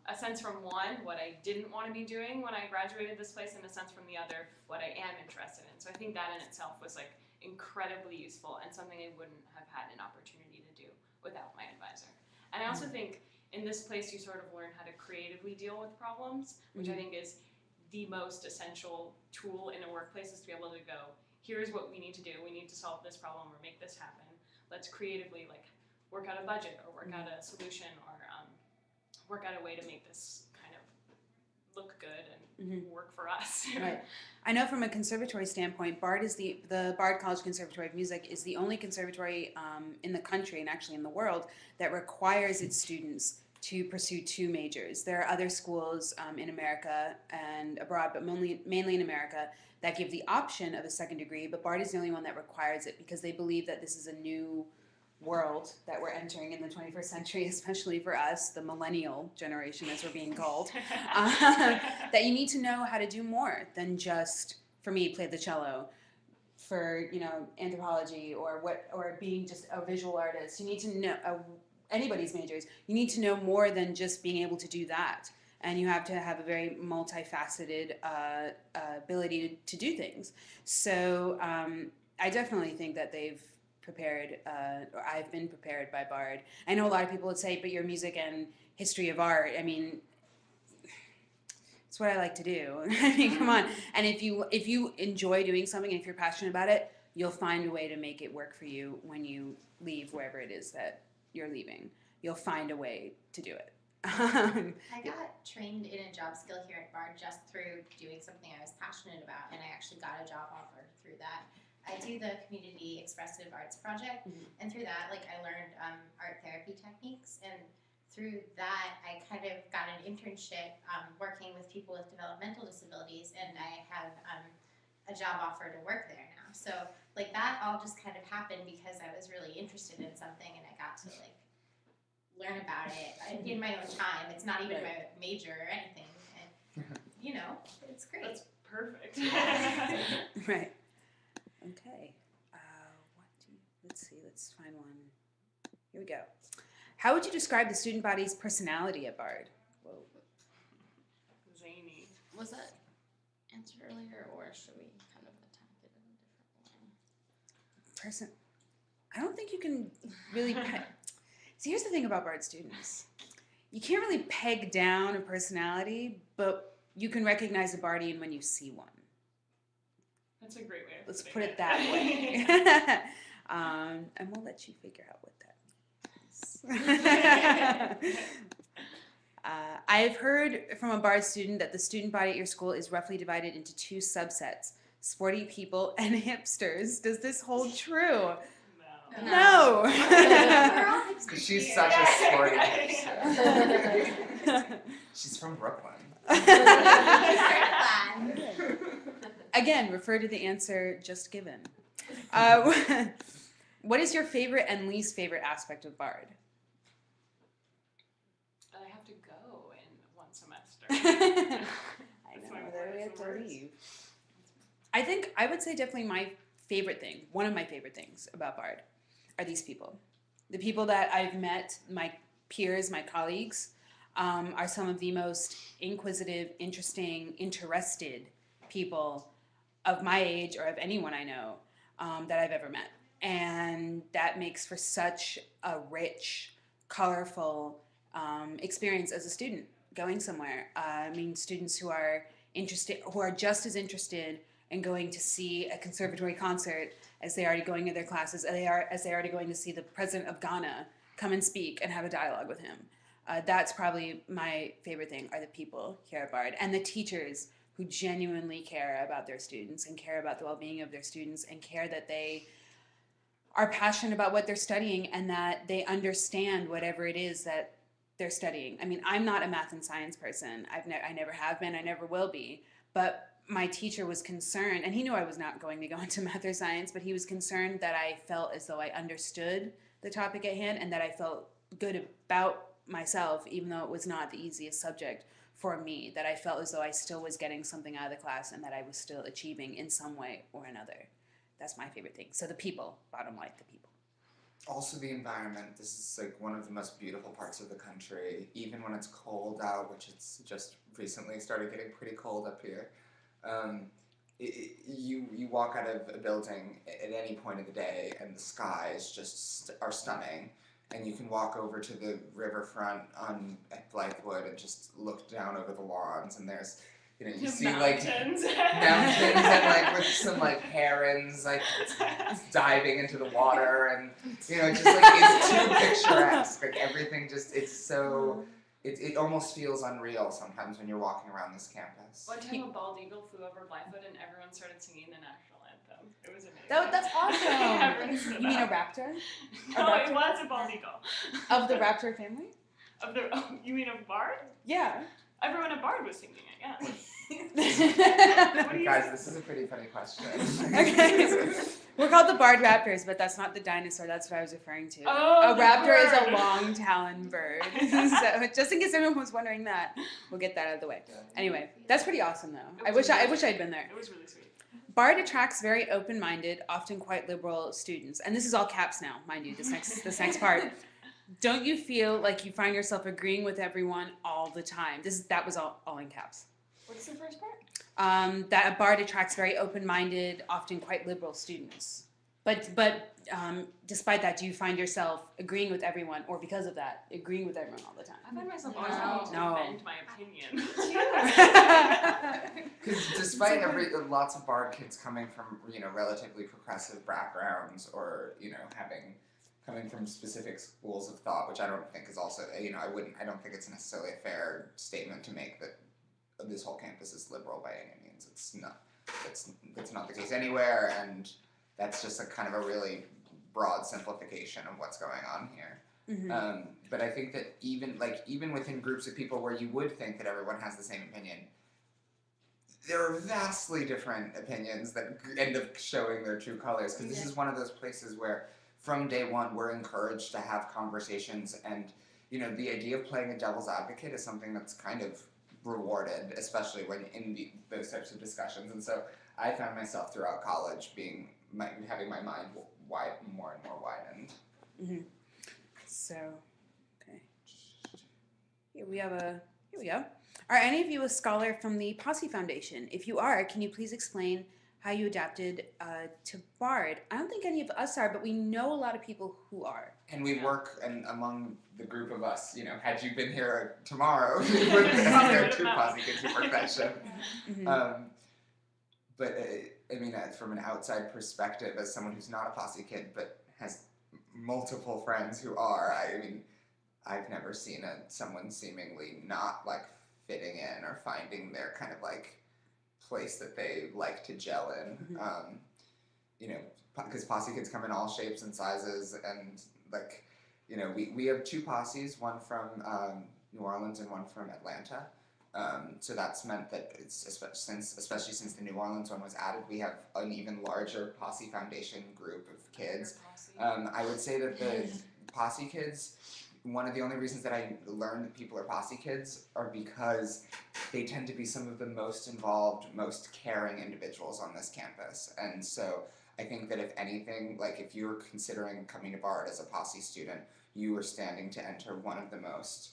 a sense from one, what I didn't want to be doing when I graduated this place, and a sense from the other, what I am interested in. So I think that in itself was like incredibly useful and something I wouldn't have had an opportunity to do without my advisor. And I also think in this place you sort of learn how to creatively deal with problems, which I think is the most essential tool in a workplace, is to be able to go, here's what we need to do. We need to solve this problem or make this happen. Let's creatively work out a budget or work out a solution or work out a way to make this kind of look good and work for us. Right. I know from a conservatory standpoint, Bard is the Bard College Conservatory of Music is the only conservatory in the country and actually in the world that requires its students to pursue 2 majors. There are other schools in America and abroad, but mainly in America, that give the option of a second degree, but Bard is the only one that requires it because they believe that this is a new world that we're entering in the 21st century, especially for us, the millennial generation as we're being called, that you need to know how to do more than just, for me, play the cello, for anthropology or being just a visual artist. You need to know anybody's majors. You need to know more than just being able to do that. And you have to have a very multifaceted ability to do things. So I definitely think that they've prepared, or I've been prepared by Bard. I know a lot of people would say, but your music and history of art, I mean, it's what I like to do. I mean, come on. And if you enjoy doing something and if you're passionate about it, you'll find a way to make it work for you when you leave wherever it is that you're leaving. You'll find a way to do it. I got trained in a job skill here at Bard just through doing something I was passionate about, and I actually got a job offer through that. I do the Community Expressive Arts Project, and through that, I learned art therapy techniques, and through that, I kind of got an internship working with people with developmental disabilities, and I have a job offer to work there now. So, that all just kind of happened because I was really interested in something, and I got to, learn about it in my own time. It's not even my major or anything, and, it's great. That's perfect. Right. Okay. Let's find one. Here we go. How would you describe the student body's personality at Bard? Whoa. Zany. Was that answered earlier, or should we kind of attack it in a different way? I don't think you can really See, here's the thing about Bard students. You can't really peg down a personality, but you can recognize a Bardian when you see one. That's a great way of Let's putting put it it that way. And we'll let you figure out what that means. I've heard from a Bard student that the student body at your school is roughly divided into 2 subsets, sporty people and hipsters. Does this hold true? No. We're all hipsters She's here. such a sporty person. She's from Brooklyn. Again, refer to the answer just given. What is your favorite and least favorite aspect of Bard? I have to go in 1 semester. I know, that we have to leave. I would say definitely my favorite thing, one of my favorite things about Bard are these people. The people that I've met, my peers, my colleagues, are some of the most inquisitive, interesting, interested people of my age or of anyone I know that I've ever met. And that makes for such a rich, colorful experience as a student going somewhere. I mean, students who are interested, who are just as interested in going to see a conservatory concert as they are going to their classes, as they are going to see the president of Ghana come and speak and have a dialogue with him. That's probably my favorite thing, are the people here at Bard and the teachers who genuinely care about their students and care about the well-being of their students and care that they are passionate about what they're studying and that they understand whatever it is that they're studying. I mean, I'm not a math and science person. I never have been. I never will be. But my teacher was concerned, and he knew I was not going to go into math or science, but he was concerned that I felt as though I understood the topic at hand and that I felt good about myself, even though it was not the easiest subject for me, that I felt as though I still was getting something out of the class and that I was still achieving in some way or another. That's my favorite thing. So the people, bottom line, the people. Also the environment. This is like one of the most beautiful parts of the country, even when it's cold out, which it's just recently started getting pretty cold up here. You walk out of a building at any point of the day and the skies just are stunning, and you can walk over to the riverfront at Blythewood and just look down over the lawns, and there's, you know, you see like mountains and like with some like herons like diving into the water, and you know, it just like it's too picturesque. Like everything just, it's so, it almost feels unreal sometimes when you're walking around this campus. One time a bald eagle flew over Blythewood and everyone started singing the national anthem. It was amazing. That's awesome. You mean a raptor? No, it was a bald eagle. Of the raptor family? You mean a bard? Yeah. Everyone at Bard was singing it, yeah. Guys, this is a pretty funny question. Okay. We're called the Bard Raptors, but that's not the dinosaur. That's what I was referring to. Oh, a raptor is a bird. long talon bird. So just in case anyone was wondering that, we'll get that out of the way. Anyway, that's pretty awesome, though. I wish I'd been there. It was really sweet. Bard attracts very open-minded, often quite liberal students, and this is all caps now, mind you. This next part. Don't you feel like you find yourself agreeing with everyone all the time? That was all in caps. What's the first part? That a Bard attracts very open-minded, often quite liberal students. But despite that, do you find yourself agreeing with everyone, or because of that, agreeing with everyone all the time? I find myself always wanting to defend my opinion. Because despite lots of Bard kids coming from, you know, relatively progressive backgrounds, or, you know, coming from specific schools of thought, which I don't think is also, you know, I don't think it's necessarily a fair statement to make that this whole campus is liberal by any means. It's not the case anywhere, and that's just a kind of a really broad simplification of what's going on here. Mm-hmm. But I think that even within groups of people where you would think that everyone has the same opinion, there are vastly different opinions that end up showing their true colors, because this is one of those places where from day one we're encouraged to have conversations, and you know, the idea of playing a devil's advocate is something that's kind of rewarded, especially when in those types of discussions. And so I found myself throughout college having my mind more and more widened. Mm-hmm. So, okay, here we go. Are any of you a scholar from the Posse Foundation? If you are, can you please explain how you adapted to Bard? I don't think any of us are, but we know a lot of people who are. And we work, and among the group of us, you know, had you been here tomorrow, there are two Posse kids who work that show. Mm-hmm. But I mean, from an outside perspective, as someone who's not a Posse kid but has multiple friends who are, I mean, I've never seen someone seemingly not like fitting in or finding their kind of like place that they like to gel in. Mm-hmm. You know, because Posse kids come in all shapes and sizes, and like, you know, we have two posses, one from New Orleans and one from Atlanta. So that's meant that especially since the New Orleans one was added, we have an even larger Posse Foundation group of kids. I would say that the Posse kids, one of the only reasons that I learned that people are Posse kids are because they tend to be some of the most involved, most caring individuals on this campus. And so I think that if anything, like if you're considering coming to Bard as a posse student, you are standing to enter one of the most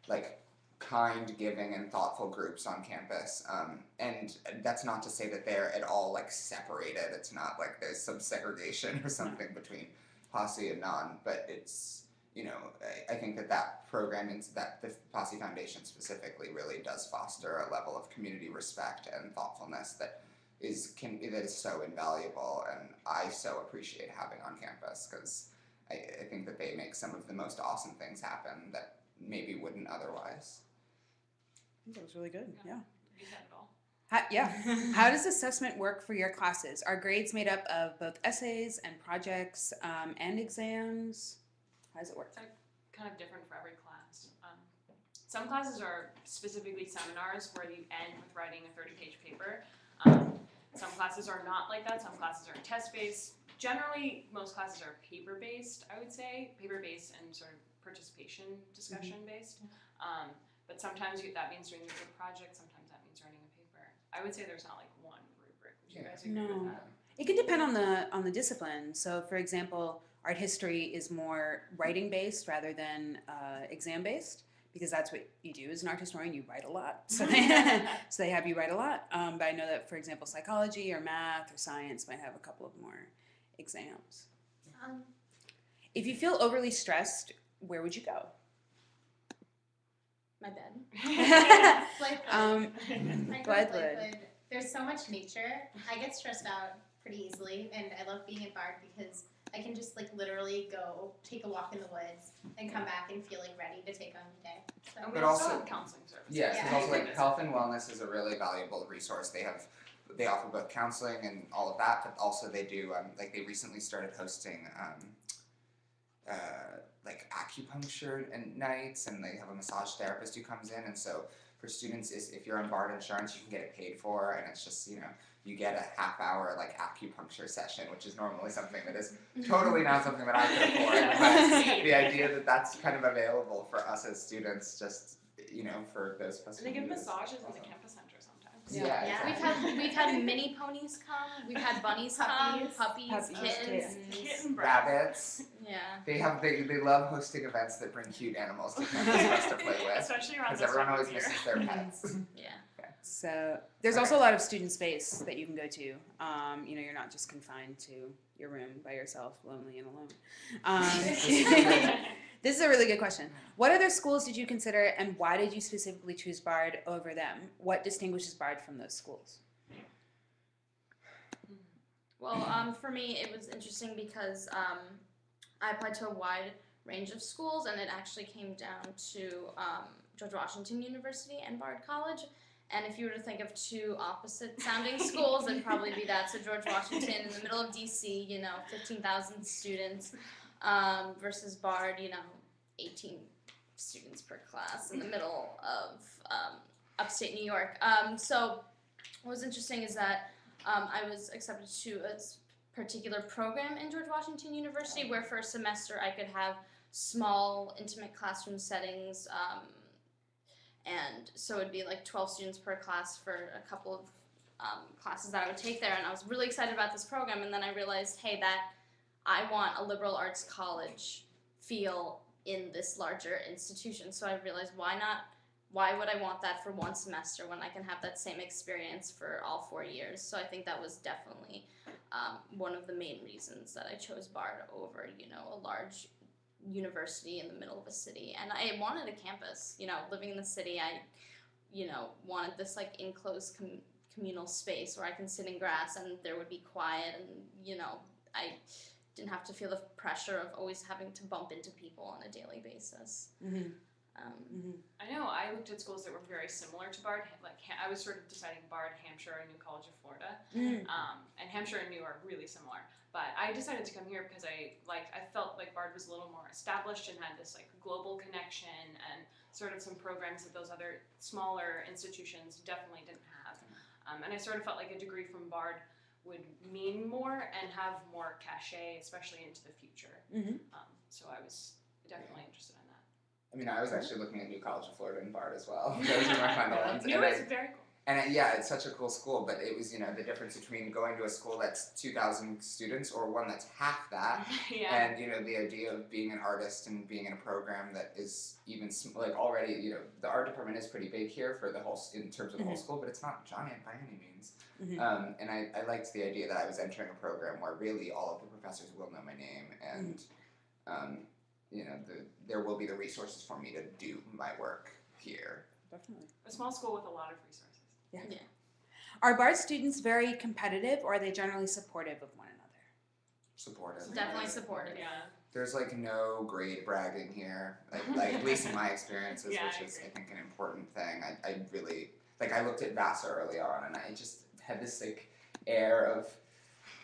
like kind, giving, and thoughtful groups on campus. And that's not to say that they're at all like separated. It's not like there's some segregation or something between posse and non, but it's, you know, I think that program and that the Posse Foundation specifically really does foster a level of community respect and thoughtfulness that is so invaluable, and I so appreciate having on campus, because I think that they make some of the most awesome things happen that maybe wouldn't otherwise. That was really good. Yeah. You said it all. How does assessment work for your classes? Are grades made up of both essays and projects and exams? How does it work? It's like kind of different for every class. Some classes are specifically seminars where you end with writing a 30-page paper. Some classes are not like that. Some classes are test-based. Generally, most classes are paper-based, I would say. Paper-based and sort of participation discussion-based. But sometimes that means doing a group project. Sometimes that means writing a paper. I would say there's not like one rubric. Would you guys agree with that? It can depend on the discipline. So, for example, art history is more writing-based rather than exam-based, because that's what you do as an art historian. You write a lot, so they have you write a lot. But I know that, for example, psychology or math or science might have a couple of more exams. If you feel overly stressed, where would you go? My bed. Blythewood. There's so much nature. I get stressed out pretty easily, and I love being at Bard because I can just like literally go take a walk in the woods and come back and feel like ready to take on the day. So. And we But also also- have counseling services. Yes, Yeah. it's also like health and wellness is a really valuable resource. They offer both counseling and all of that, but also they do like they recently started hosting like acupuncture and nights, and they have a massage therapist who comes in, and so for students, if you're on Bard insurance, you can get it paid for, and it's just, you know, you get a half-hour like acupuncture session, which is normally something that is totally not something that I could afford. But the idea that that's kind of available for us as students, just, you know, for those of us And they who give do this. massages in the campus center sometimes. Yeah, Yeah. exactly. We've had mini ponies come. We've had bunnies come. Puppies, kittens. Kitten Rabbits. Yeah. They love hosting events that bring cute animals to campus for us to play with, Especially around because this everyone time always of year. misses their pets. Yeah. So there's also a lot of student space that you can go to. You know, you're not just confined to your room by yourself, lonely and alone. This is a really good question. What other schools did you consider, and why did you specifically choose Bard over them? What distinguishes Bard from those schools? Well, for me, it was interesting because I applied to a wide range of schools, and it actually came down to George Washington University and Bard College. And if you were to think of two opposite-sounding schools, it'd probably be that. So George Washington in the middle of D.C., you know, 15,000 students, versus Bard, you know, 18 students per class in the middle of upstate New York. So what was interesting is that I was accepted to a particular program in George Washington University where for a semester I could have small, intimate classroom settings, and so it'd be like 12 students per class for a couple of classes that I would take there, and I was really excited about this program, and then I realized, hey, that I want a liberal arts college feel in this larger institution, so I realized why would I want that for one semester when I can have that same experience for all 4 years? So I think that was definitely one of the main reasons that I chose Bard over, you know, a large university in the middle of a city. And I wanted a campus, you know, living in the city, I, you know, wanted this like enclosed communal space where I can sit in grass and there would be quiet, and, you know, I didn't have to feel the pressure of always having to bump into people on a daily basis. I know I looked at schools that were very similar to Bard. Like I was sort of deciding Bard, Hampshire, and New College of Florida, and Hampshire and New are really similar. But I decided to come here because I felt like Bard was a little more established and had this like global connection and sort of some programs that those other smaller institutions definitely didn't have. And I sort of felt like a degree from Bard would mean more and have more cachet, especially into the future. So I was definitely interested in that. I mean, I was actually looking at New College of Florida and Bard as well. Those are my final ones. New And is very cool. And yeah, it's such a cool school, but it was, the difference between going to a school that's 2,000 students or one that's half that. Yeah. And, the idea of being an artist and being in a program that is even, like already, the art department is pretty big here for the whole, in terms of the whole school, but it's not giant by any means. And I liked the idea that I was entering a program where really all of the professors will know my name and, there will be the resources for me to do my work here. Definitely. A small school with a lot of resources. Yeah. Are Bard students very competitive, or are they generally supportive of one another? Supportive. Definitely supportive. Yeah. There's like no grade bragging here, like at least in my experiences, Yeah, which I is agree. I think an important thing. I really I looked at Vassar early on, and I just had this like air of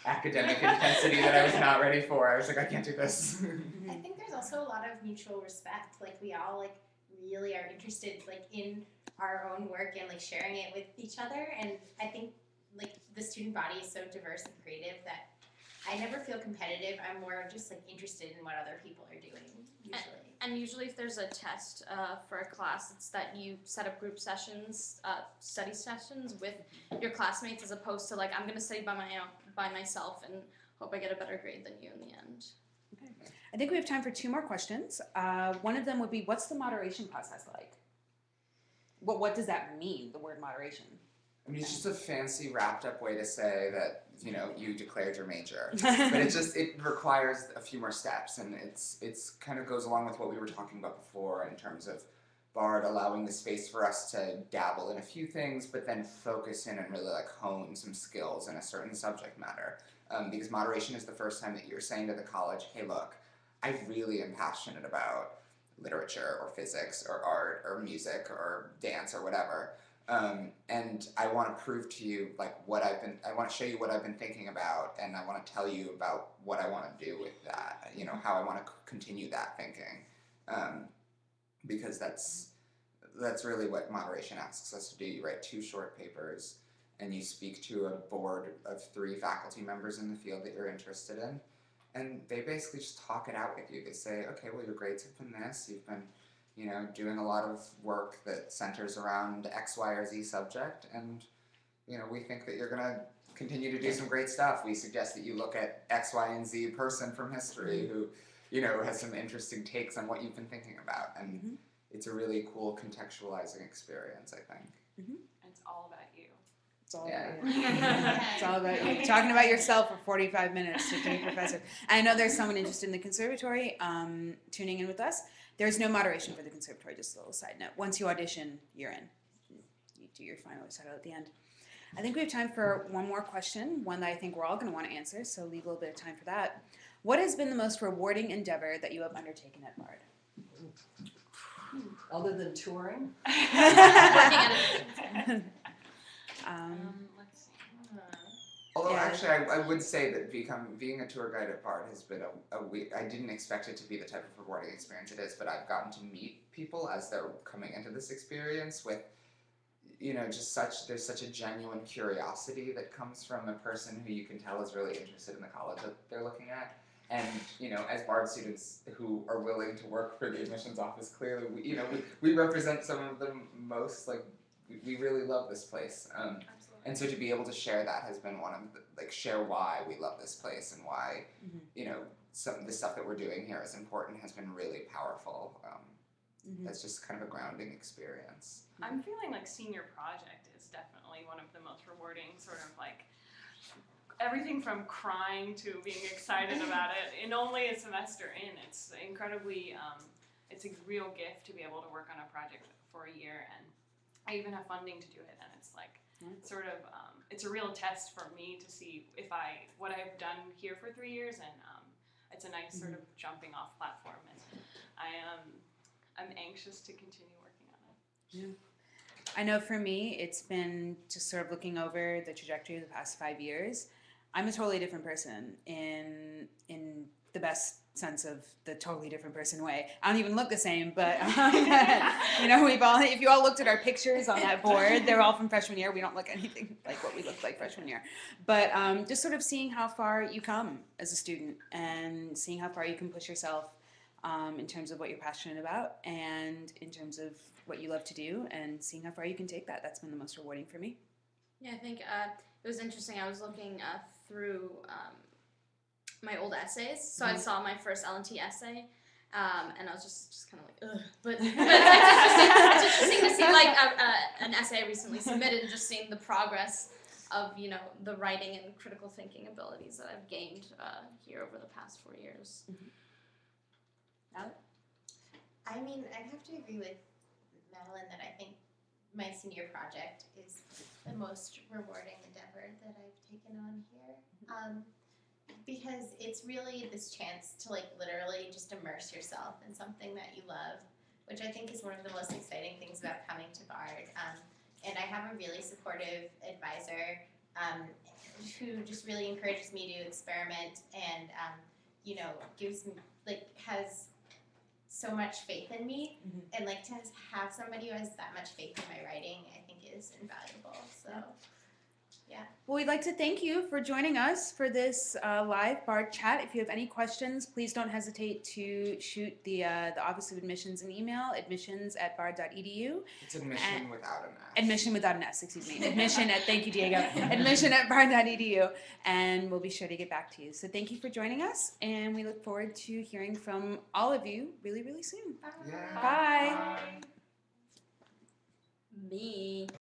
academic intensity that I was not ready for. I was like, I can't do this. I think there's also a lot of mutual respect. Like we all like really are interested like in our own work and like sharing it with each other. And I think like the student body is so diverse and creative that I never feel competitive. I'm more of just like interested in what other people are doing usually. And usually if there's a test for a class, it's that you set up group sessions, study sessions with your classmates as opposed to like, I'm going to study by myself and hope I get a better grade than you in the end. Okay. I think we have time for 2 more questions. One of them would be, what's the moderation process like? What does that mean, the word moderation? I mean, it's just a fancy wrapped up way to say that, you declared your major. But it requires a few more steps, and it's kind of goes along with what we were talking about before in terms of Bard allowing the space for us to dabble in a few things, but then focus in and really like hone some skills in a certain subject matter. Because moderation is the first time that you're saying to the college, hey look, I really am passionate about literature or physics or art or music or dance or whatever. And I want to prove to you like I want to show you what I've been thinking about, and I want to tell you about what I want to do with that, how I want to continue that thinking. Because that's really what moderation asks us to do. You write 2 short papers, and you speak to a board of 3 faculty members in the field that you're interested in, and they basically just talk it out with you. They say, okay, well, your grades have been this, you've been doing a lot of work that centers around X, Y, or Z subject, and, we think that you're going to continue to do some great stuff. We suggest that you look at X, Y, and Z person from history who, has some interesting takes on what you've been thinking about, and it's a really cool contextualizing experience, I think. It's all about you. It's all Yeah. about you. It's all about you. Talking about yourself for 45 minutes to 3 professors. I know there's someone interested in the conservatory tuning in with us. There's no moderation for the conservatory, just a little side note. Once you audition, you're in. You do your final recital at the end. I think we have time for one more question, one that I think we're all going to want to answer, so leave a little bit of time for that. What has been the most rewarding endeavor that you have undertaken at Bard? Other than touring? Working at a Let's see. Although Yeah. actually, I would say that being a tour guide at Bard has been I didn't expect it to be the type of rewarding experience it is, but I've gotten to meet people as they're coming into this experience with, there's such a genuine curiosity that comes from a person who you can tell is really interested in the college that they're looking at. And, as Bard students who are willing to work for the admissions office, clearly, we represent some of the most, we really love this place. Absolutely. And so to be able to share that has been one of the, share why we love this place and why, some of the stuff that we're doing here is important has been really powerful. It's just kind of a grounding experience. I'm feeling like senior project is definitely one of the most rewarding, sort of like everything from crying to being excited about it in only a semester in. It's incredibly, it's a real gift to be able to work on a project for a year, and I even have funding to do it, and it's like sort of, it's a real test for me to see what I've done here for 3 years, and it's a nice sort of jumping off platform, and I'm anxious to continue working on it. Yeah. I know for me, it's been just sort of looking over the trajectory of the past 5 years. I'm a totally different person in the best sense of the totally different person way. I don't even look the same, but if you all looked at our pictures on that board, they're all from freshman year. We don't look anything like what we looked like freshman year. But just sort of seeing how far you come as a student and seeing how far you can push yourself in terms of what you're passionate about and in terms of what you love to do, and seeing how far you can take that. That's been the most rewarding for me. Yeah, I think it was interesting. I was looking through my old essays, so I saw my first L&T essay, and I was just kind of like, ugh. But it's interesting to see like an essay I recently submitted, and just seeing the progress of the writing and critical thinking abilities that I've gained here over the past 4 years. I mean, I have to agree with Madeline that I think my senior project is the most rewarding endeavor that I've taken on here. Because it's really this chance to like literally just immerse yourself in something that you love, which I think is one of the most exciting things about coming to BARD. And I have a really supportive advisor who just really encourages me to experiment and gives me has so much faith in me, and like to have somebody who has that much faith in my writing, I think is invaluable. So, yeah. Well, we'd like to thank you for joining us for this live BARD chat. If you have any questions, please don't hesitate to shoot the Office of Admissions an email, admissions@bard.edu. It's admission without an S. Admission without an S, excuse me. Thank you, Diego. Admission@bard.edu, and we'll be sure to get back to you. So thank you for joining us, and we look forward to hearing from all of you really, really soon. Yeah. Bye. Me.